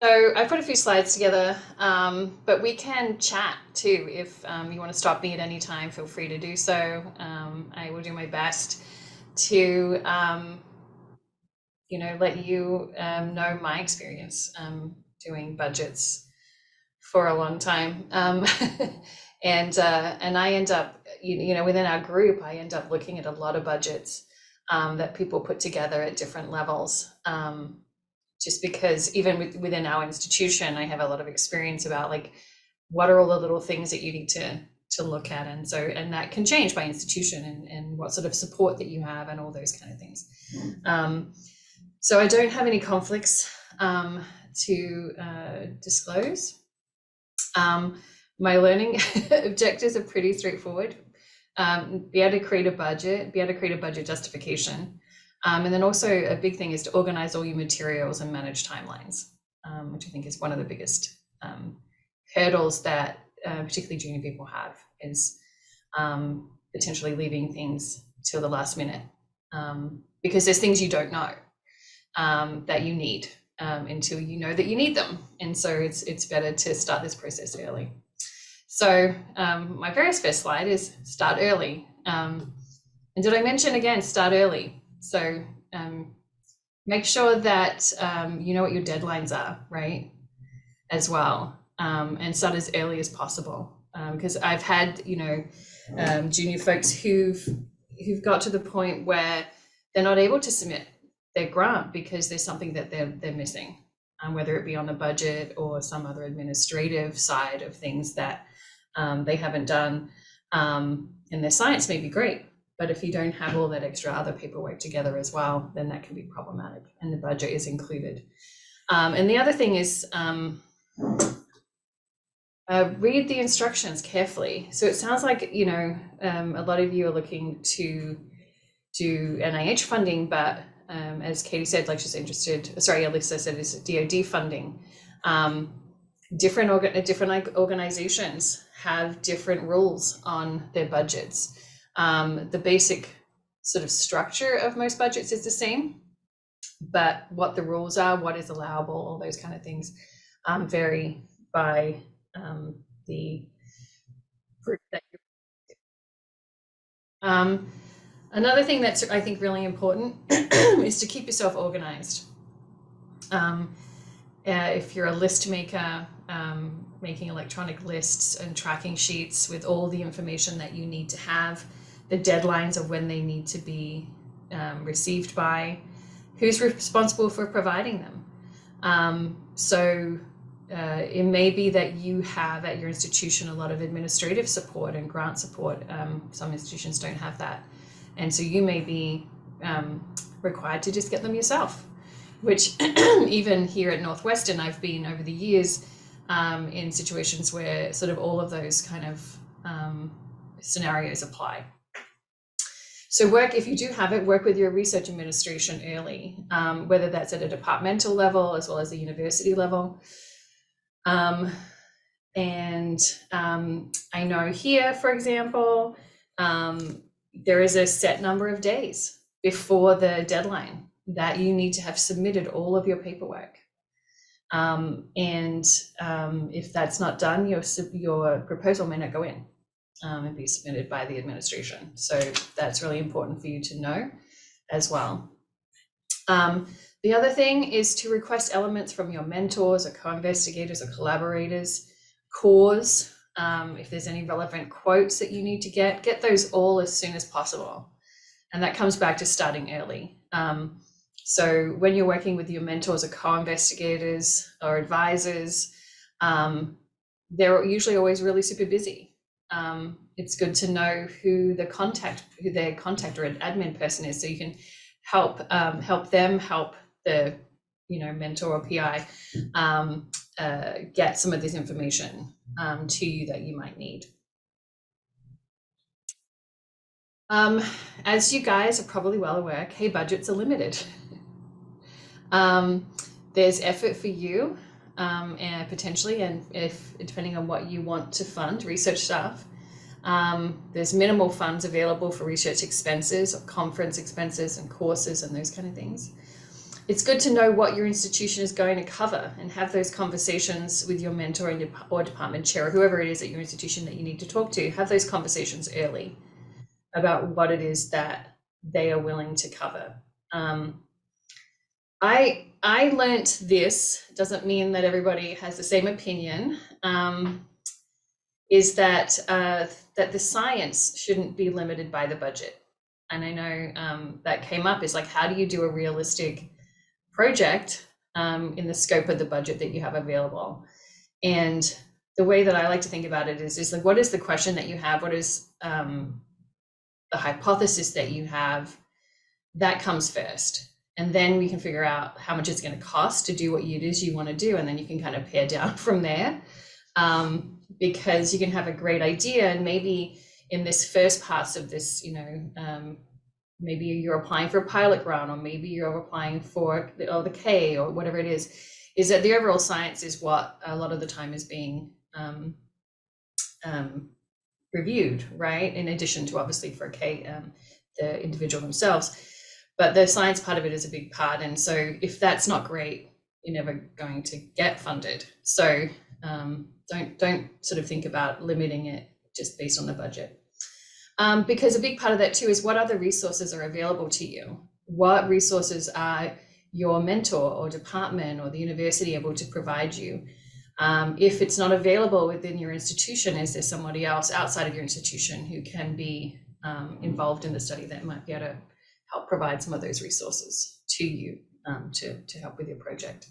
So I put a few slides together, but we can chat too. If you want to stop me at any time, feel free to do so. I will do my best to, let you know my experience doing budgets for a long time. And I end up, within our group, I end up looking at a lot of budgets that people put together at different levels. Just because even within our institution, I have a lot of experience about like what are all the little things that you need to look at, and that can change by institution and what sort of support that you have and all those kind of things. So I don't have any conflicts to disclose. My learning objectives are pretty straightforward. Be able to create a budget justification. And then also a big thing is to organize all your materials and manage timelines, which I think is one of the biggest hurdles that particularly junior people have, is potentially leaving things till the last minute, because there's things you don't know that you need until you know that you need them. And so it's better to start this process early. So my very first slide is start early. And did I mention again, start early? So make sure that you know what your deadlines are, right? As well, and start as early as possible. Because I've had, junior folks who've got to the point where they're not able to submit their grant because there's something that they're missing, whether it be on the budget or some other administrative side of things that they haven't done. And their science may be great, but if you don't have all that extra other paperwork together as well, then that can be problematic, and the budget is included. And the other thing is read the instructions carefully. So it sounds like, a lot of you are looking to do NIH funding, but as Katie said, like she's interested, sorry, Alyssa said is DoD funding. Different organizations have different rules on their budgets. The basic sort of structure of most budgets is the same, but what the rules are, what is allowable, all those kind of things vary by the group that you're. Another thing that's, I think, really important is to keep yourself organized. If you're a list maker, making electronic lists and tracking sheets with all the information that you need to have, the deadlines of when they need to be received by, who's responsible for providing them. So it may be that you have at your institution a lot of administrative support and grant support. Some institutions don't have that. And so you may be required to just get them yourself, which even here at Northwestern, I've been over the years in situations where sort of all of those kind of scenarios apply. So if you do have it, work with your research administration early, whether that's at a departmental level as well as a university level. And I know here, for example, there is a set number of days before the deadline that you need to have submitted all of your paperwork. And if that's not done, your proposal may not go in and be submitted by the administration. So that's really important for you to know as well. The other thing is to request elements from your mentors or co-investigators or collaborators, cores. If there's any relevant quotes that you need to get those all as soon as possible. And that comes back to starting early. So when you're working with your mentors or co-investigators or advisors, they're usually always really super busy. It's good to know who their contact or an admin person is, so you can help them help the mentor or PI get some of this information to you that you might need. As you guys are probably well aware, K budgets are limited. There's effort for you and potentially, and if depending on what you want to fund research staff, there's minimal funds available for research expenses or conference expenses and courses and those kind of things. it's good to know what your institution is going to cover and have those conversations with your mentor and or department chair or whoever it is at your institution that you need to talk to. Have those conversations early about what it is that they are willing to cover. I learnt this, doesn't mean that everybody has the same opinion, is that that the science shouldn't be limited by the budget. And I know that came up, is like, how do you do a realistic project in the scope of the budget that you have available? And the way that I like to think about it is like, what is the question that you have? What is the hypothesis that you have? That comes first. And then we can figure out how much it's going to cost to do what it is you want to do. And then you can kind of pare down from there, because you can have a great idea. And maybe in this first pass of this, maybe you're applying for a pilot grant, or maybe you're applying for the K or whatever it is that the overall science is what a lot of the time is being reviewed, right? In addition to obviously for K, the individual themselves. But the science part of it is a big part. And so if that's not great, you're never going to get funded. So don't sort of think about limiting it just based on the budget. Because a big part of that too is what other resources are available to you? What resources are your mentor or department or the university able to provide you? If it's not available within your institution, is there somebody else outside of your institution who can be involved in the study that might be able to help provide some of those resources to you to help with your project?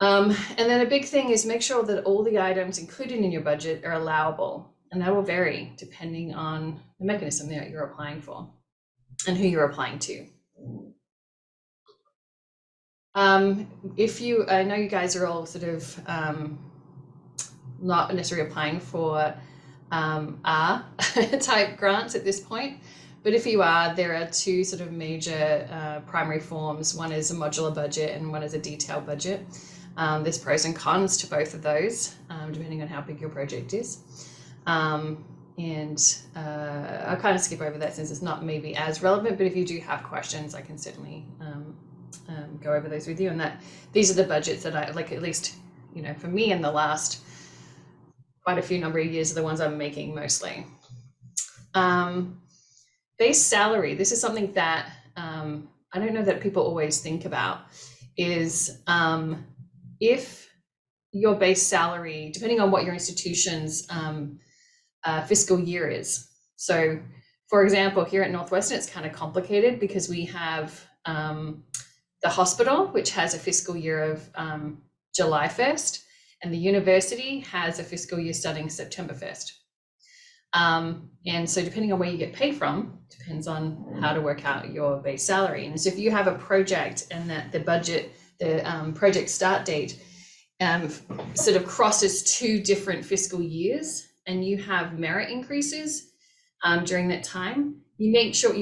And then a big thing is make sure that all the items included in your budget are allowable. And that will vary depending on the mechanism that you're applying for and who you're applying to. I know you guys are all sort of not necessarily applying for R type grants at this point, but if you are, there are two sort of major primary forms. One is a modular budget and one is a detailed budget. There's pros and cons to both of those, depending on how big your project is. I'll kind of skip over that since it's not maybe as relevant, but if you do have questions, I can certainly go over those with you. And that these are the budgets that I like, at least, for me in the last quite a few number of years, are the ones I'm making mostly. Base salary, this is something that I don't know that people always think about, is if your base salary, depending on what your institution's fiscal year is. So for example, here at Northwestern, it's kind of complicated because we have the hospital, which has a fiscal year of July 1st, and the university has a fiscal year starting September 1st. And so depending on where you get paid from, depends on how to work out your base salary. And so if you have a project and that the budget, the project start date sort of crosses two different fiscal years, and you have merit increases during that time, you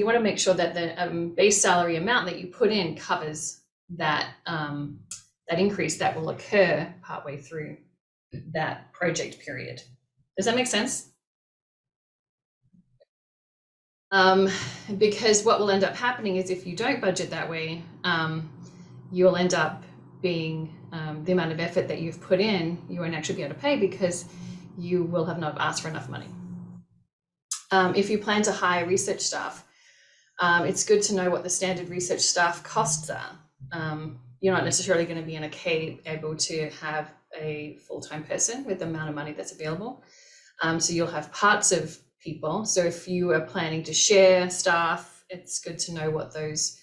want to make sure that the base salary amount that you put in covers that that increase that will occur partway through that project period. Does that make sense? Because what will end up happening is if you don't budget that way, you will end up being the amount of effort that you've put in, you won't actually be able to pay because you will have not asked for enough money. If you plan to hire research staff, it's good to know what the standard research staff costs are. You're not necessarily going to be in a K able to have a full-time person with the amount of money that's available. So you'll have parts of people. So if you are planning to share staff, it's good to know what those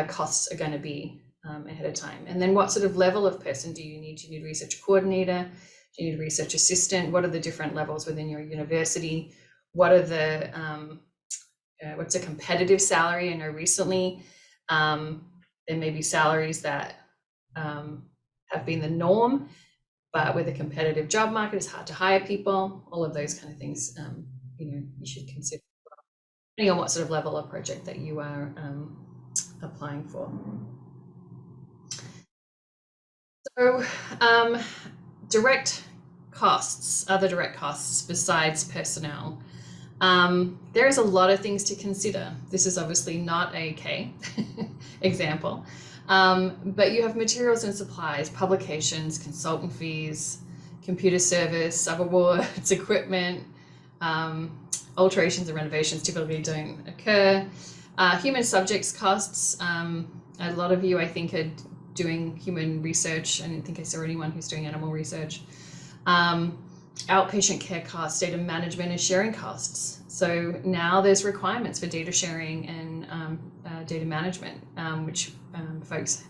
costs are going to be ahead of time. And then what sort of level of person do you need? Do you need research coordinator? Do you need research assistant? What are the different levels within your university? What are the, what's a competitive salary? I know recently there may be salaries that have been the norm, but with a competitive job market, it's hard to hire people. All of those kind of things, you should consider, depending on what sort of level of project that you are applying for. So direct costs, other direct costs besides personnel. There is a lot of things to consider. This is obviously not a K example, but you have materials and supplies, publications, consultant fees, computer service, subawards, equipment, alterations and renovations typically don't occur. Human subjects costs, a lot of you I think are doing human research. I don't think I saw anyone who's doing animal research. Outpatient care costs, data management and sharing costs. So now there's requirements for data sharing and data management, which folks,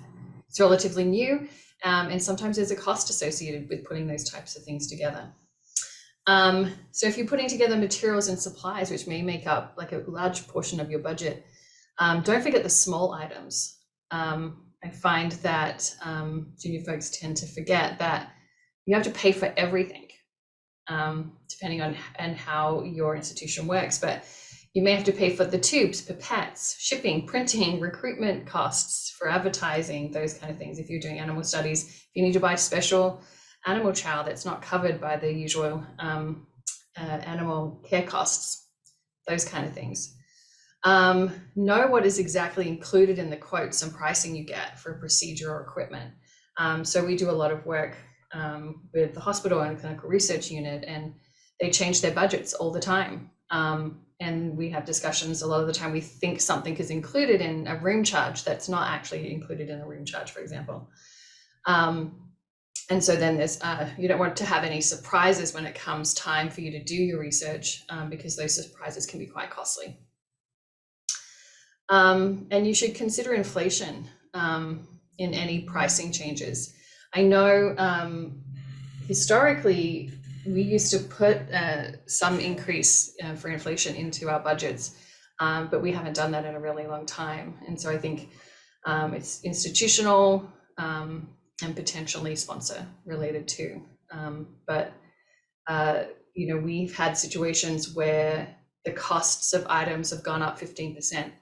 it's relatively new, and sometimes there's a cost associated with putting those types of things together. So if you're putting together materials and supplies, which may make up like a large portion of your budget, don't forget the small items. I find that junior folks tend to forget that you have to pay for everything, depending on and how your institution works, but you may have to pay for the tubes, pipettes, shipping, printing, recruitment costs for advertising, those kind of things. If you're doing animal studies, if you need to buy special animal chow that's not covered by the usual animal care costs, those kind of things. Know what is exactly included in the quotes and pricing you get for a procedure or equipment. So we do a lot of work with the hospital and clinical research unit, and they change their budgets all the time. And we have discussions a lot of the time. We think something is included in a room charge that's not actually included in a room charge, for example. And so then there's, you don't want to have any surprises when it comes time for you to do your research, because those surprises can be quite costly. And you should consider inflation in any pricing changes. I know historically we used to put some increase for inflation into our budgets, but we haven't done that in a really long time. And so I think it's institutional and potentially sponsor related too. But you know, we've had situations where the costs of items have gone up 15%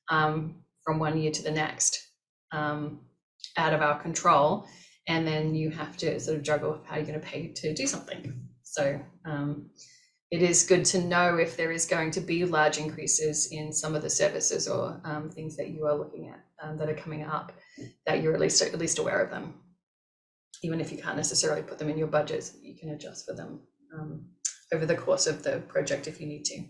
from one year to the next, out of our control. And then you have to sort of juggle how you're going to pay to do something. So it is good to know if there is going to be large increases in some of the services or things that you are looking at that are coming up, that you're at least aware of them. Even if you can't necessarily put them in your budgets, you can adjust for them over the course of the project if you need to.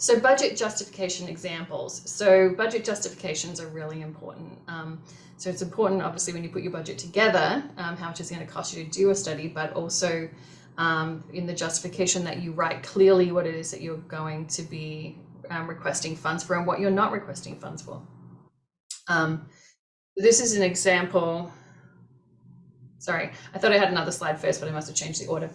So budget justification examples. So budget justifications are really important. So it's important, obviously, when you put your budget together, how much it's going to cost you to do a study, but also in the justification that you write clearly what it is that you're going to be requesting funds for and what you're not requesting funds for. This is an example. Sorry, I thought I had another slide first, but I must have changed the order.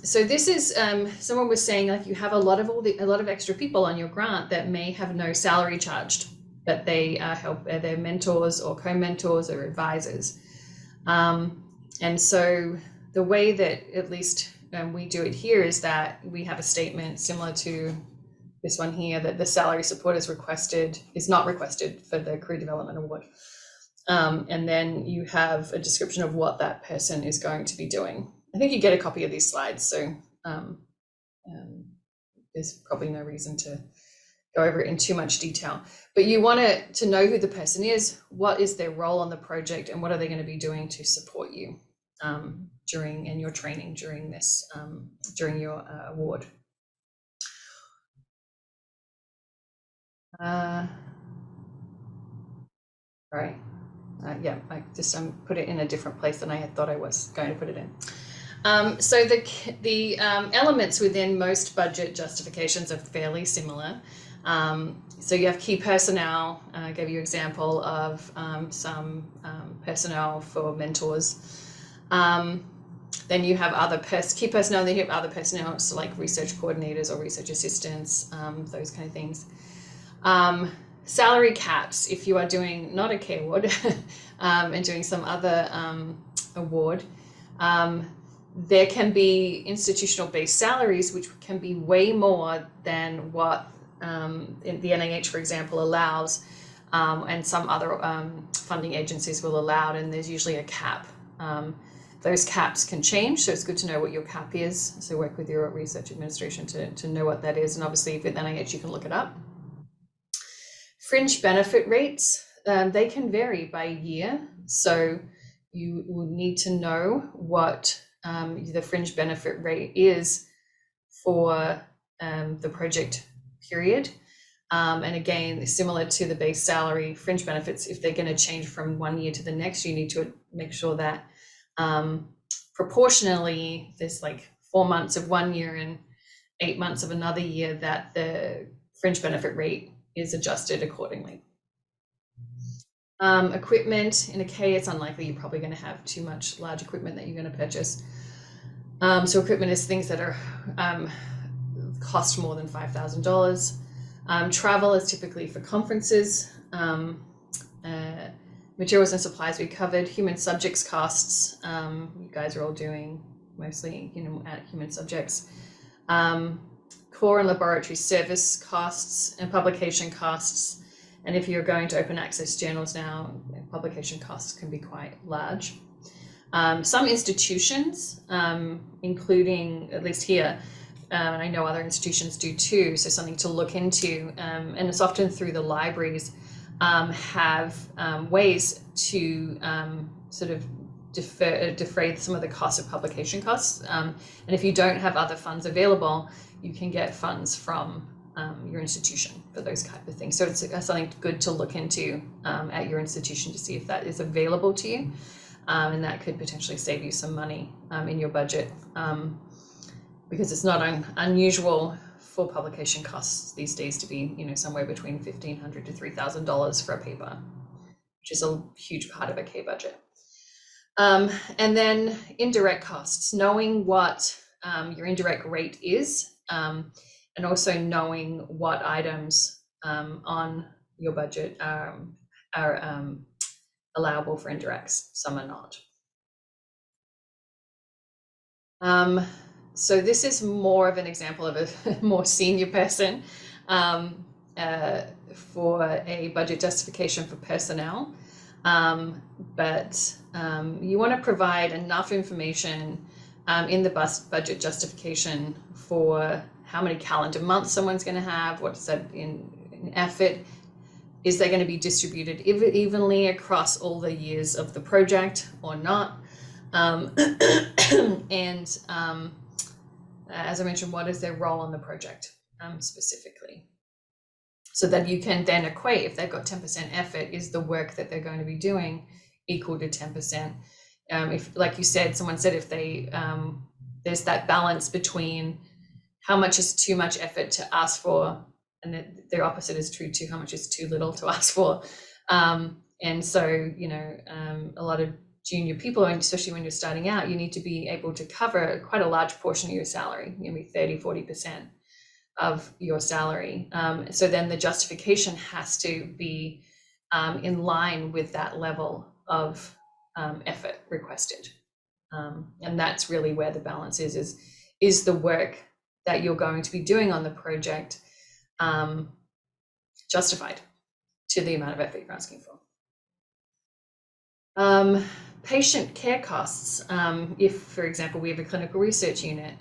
So this is someone was saying, like, you have a lot of extra people on your grant that may have no salary charged, but they help, they're mentors or co-mentors or advisors. And so the way that at least we do it here is that we have a statement similar to this one here, that the salary support is not requested for the Career Development Award. And then you have a description of what that person is going to be doing. I think you get a copy of these slides, so there's probably no reason to go over it in too much detail. But you want to know who the person is, what is their role on the project, and what are they going to be doing to support you during your training during this during your award. Right. Yeah, I just put it in a different place than I had thought I was going to put it in. So the elements within most budget justifications are fairly similar. So you have key personnel. I gave you an example of some personnel for mentors. Then you have other key personnel, then you have other personnel, so like research coordinators or research assistants, those kind of things. Salary caps, if you are doing not a K award and doing some other award, there can be institutional based salaries which can be way more than what the NIH, for example, allows, and some other funding agencies will allow, and there's usually a cap. Those caps can change, so it's good to know what your cap is. So work with your research administration to know what that is, and obviously if it's NIH, you can look it up. Fringe benefit rates, they can vary by year, so you will need to know what the fringe benefit rate is for the project period. And again, similar to the base salary, fringe benefits, if they're going to change from one year to the next, you need to make sure that proportionally there's like 4 months of one year and 8 months of another year, that the fringe benefit rate is adjusted accordingly. Equipment, in a K, it's unlikely you're probably going to have too much large equipment that you're going to purchase. So equipment is things that are cost more than $5,000. Travel is typically for conferences. Materials and supplies we covered. Human subjects costs, you guys are all doing mostly at human subjects. Core and laboratory service costs and publication costs. And if you're going to open access journals now, publication costs can be quite large. Some institutions, including, at least here, and I know other institutions do too, so something to look into, and it's often through the libraries, have ways to sort of defray some of the costs of publication costs. And if you don't have other funds available, you can get funds from your institution for those type of things. So it's something good to look into at your institution to see if that is available to you, and that could potentially save you some money in your budget, because it's not unusual for publication costs these days to be somewhere between $1,500 to $3,000 for a paper, which is a huge part of a K budget. And then indirect costs, knowing what your indirect rate is, and also knowing what items on your budget are allowable for indirects, some are not. So this is more of an example of a more senior person for a budget justification for personnel. But you want to provide enough information in the budget justification for how many calendar months someone's going to have, what's that in effort, is they going to be distributed evenly across all the years of the project or not, and as I mentioned, what is their role in the project specifically, so that you can then equate, if they've got 10% effort, is the work that they're going to be doing equal to 10%? If, like you said, someone said, if they there's that balance between how much is too much effort to ask for, and their opposite is true too, how much is too little to ask for. And so, a lot of junior people, and especially when you're starting out, you need to be able to cover quite a large portion of your salary, maybe 30-40% of your salary. So then the justification has to be in line with that level of effort requested. And that's really where the balance is the work that you're going to be doing on the project justified to the amount of effort you're asking for. Patient care costs. If, for example, we have a clinical research unit,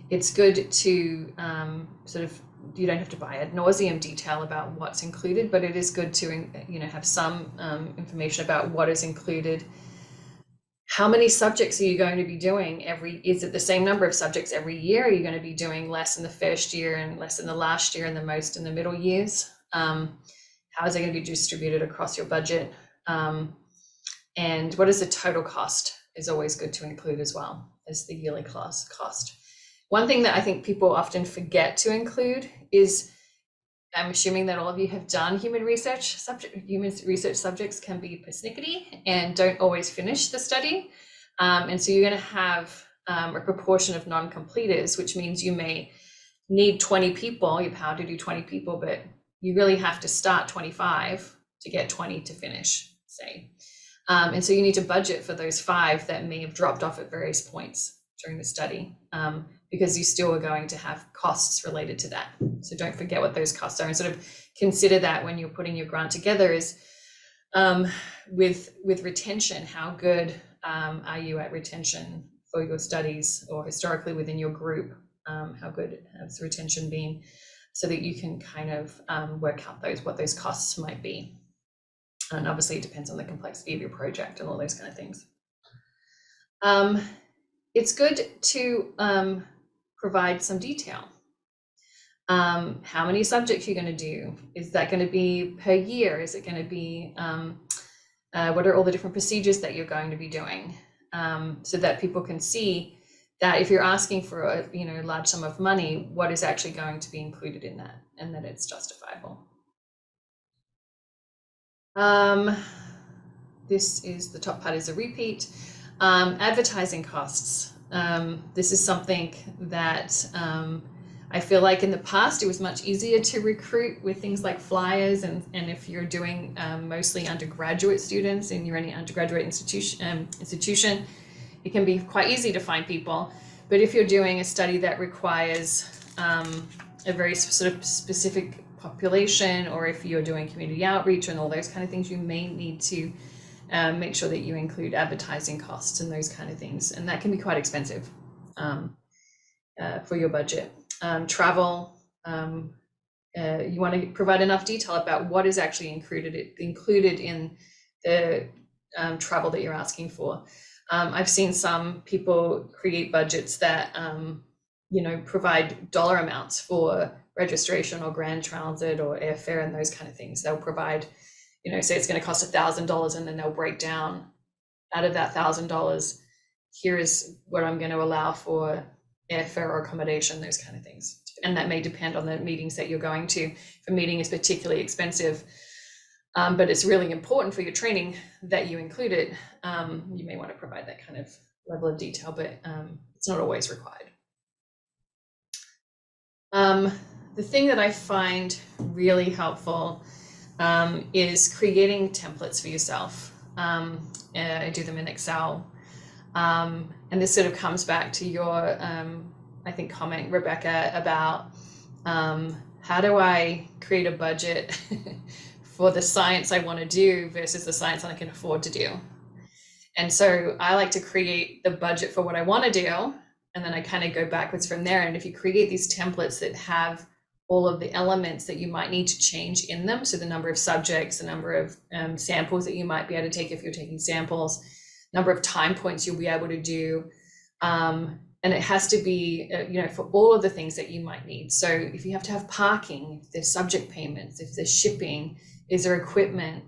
it's good to sort of, you don't have to buy ad nauseum detail about what's included, but it is good to have some information about what is included. How many subjects are you going to be doing is it the same number of subjects every year? Are you going to be doing less in the first year and less in the last year and the most in the middle years? How is it going to be distributed across your budget? And what is the total cost is always good to include as well as the yearly cost. One thing that I think people often forget to include is, I'm assuming that all of you have done human research subjects can be persnickety and don't always finish the study. And so you're going to have a proportion of non-completers, which means you may need 20 people, you're powered to do 20 people, but you really have to start 25 to get 20 to finish, say. And so you need to budget for those 5 that may have dropped off at various points during the study, because you still are going to have costs related to that. So don't forget what those costs are, and sort of consider that when you're putting your grant together, is With retention, how good are you at retention for your studies, or historically within your group? How good has retention been, so that you can kind of work out what those costs might be. And obviously it depends on the complexity of your project and all those kind of things. It's good to provide some detail. How many subjects you're going to do? Is that going to be per year? Is it going to be, what are all the different procedures that you're going to be doing? So that people can see that if you're asking for a large sum of money, what is actually going to be included in that, and that it's justifiable. This is the top part, is a repeat. Advertising costs. This is something that I feel like in the past it was much easier to recruit with things like flyers, and if you're doing mostly undergraduate students and you're in an undergraduate institution, it can be quite easy to find people. But if you're doing a study that requires a very sort of specific population, or if you're doing community outreach and all those kind of things, you may need to make sure that you include advertising costs and those kind of things, and that can be quite expensive for your budget. Travel, you want to provide enough detail about what is actually included in the travel that you're asking for. I've seen some people create budgets that provide dollar amounts for registration or Grand Transit or airfare and those kind of things. They'll provide, say it's going to cost $1,000, and then they'll break down out of that $1,000, here is what I'm going to allow for airfare or accommodation, those kind of things. And that may depend on the meetings that you're going to. If a meeting is particularly expensive, but it's really important for your training that you include it, you may want to provide that kind of level of detail, but it's not always required. The thing that I find really helpful is creating templates for yourself. I do them in Excel. And this sort of comes back to your, I think, comment, Rebecca, about how do I create a budget for the science I want to do versus the science I can afford to do. And so I like to create the budget for what I want to do, and then I kind of go backwards from there. And if you create these templates that have all of the elements that you might need to change in them, so the number of subjects, the number of samples that you might be able to take if you're taking samples, number of time points you'll be able to do, and it has to be for all of the things that you might need. So if you have to have parking, if there's subject payments, if there's shipping, is there equipment,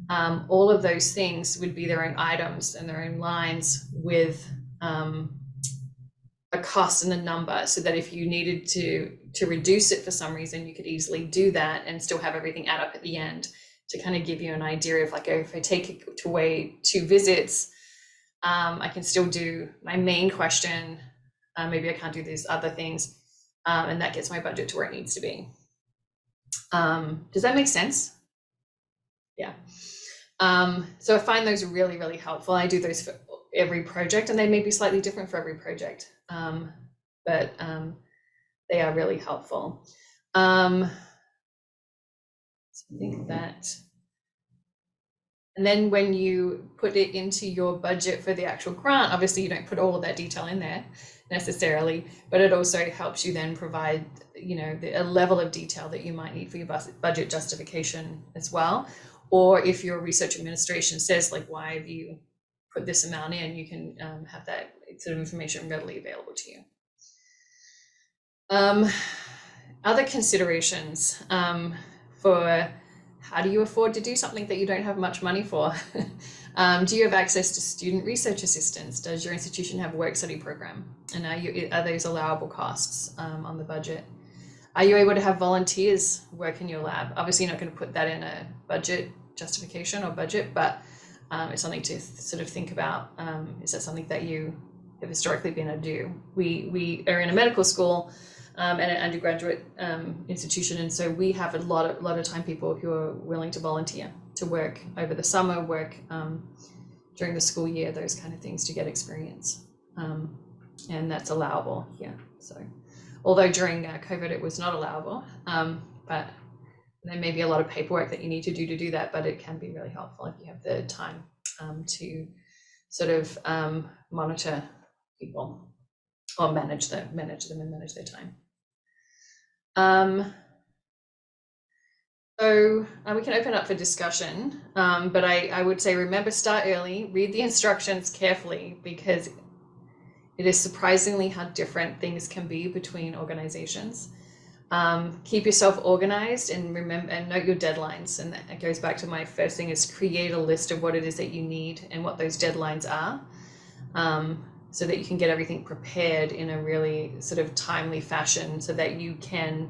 all of those things would be their own items and their own lines with a cost and a number, so that if you needed to reduce it for some reason, you could easily do that and still have everything add up at the end, to kind of give you an idea of, like, if I take away 2 visits, I can still do my main question. Maybe I can't do these other things, and that gets my budget to where it needs to be. Does that make sense? Yeah. So I find those really, really helpful. I do those for every project, and they may be slightly different for every project, but they are really helpful. I think that. And then when you put it into your budget for the actual grant, obviously you don't put all of that detail in there necessarily, but it also helps you then provide, a level of detail that you might need for your budget justification as well. Or if your research administration says, like, why have you put this amount in, you can have that sort of information readily available to you. Other considerations for how do you afford to do something that you don't have much money for? Do you have access to student research assistants? Does your institution have a work study program? And are those allowable costs on the budget? Are you able to have volunteers work in your lab? Obviously, you're not going to put that in a budget justification or budget, but it's something to sort of think about. Is that something that you have historically been able to do? We are in a medical school and an undergraduate institution, and so we have a lot of time people who are willing to volunteer to work over the summer, work during the school year, those kind of things, to get experience, and that's allowable here. So although during COVID it was not allowable, but there may be a lot of paperwork that you need to do that, but it can be really helpful if you have the time to sort of monitor people or manage them and manage their time. So we can open up for discussion, but I would say, remember, start early, read the instructions carefully, because it is surprisingly how different things can be between organizations. Keep yourself organized and remember and note your deadlines. And that goes back to my first thing, is create a list of what it is that you need and what those deadlines are, so that you can get everything prepared in a really sort of timely fashion, so that you can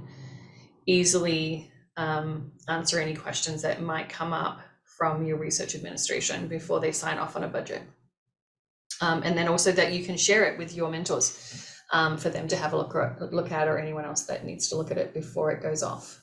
easily answer any questions that might come up from your research administration before they sign off on a budget. And then also that you can share it with your mentors for them to have a look at, or anyone else that needs to look at it before it goes off.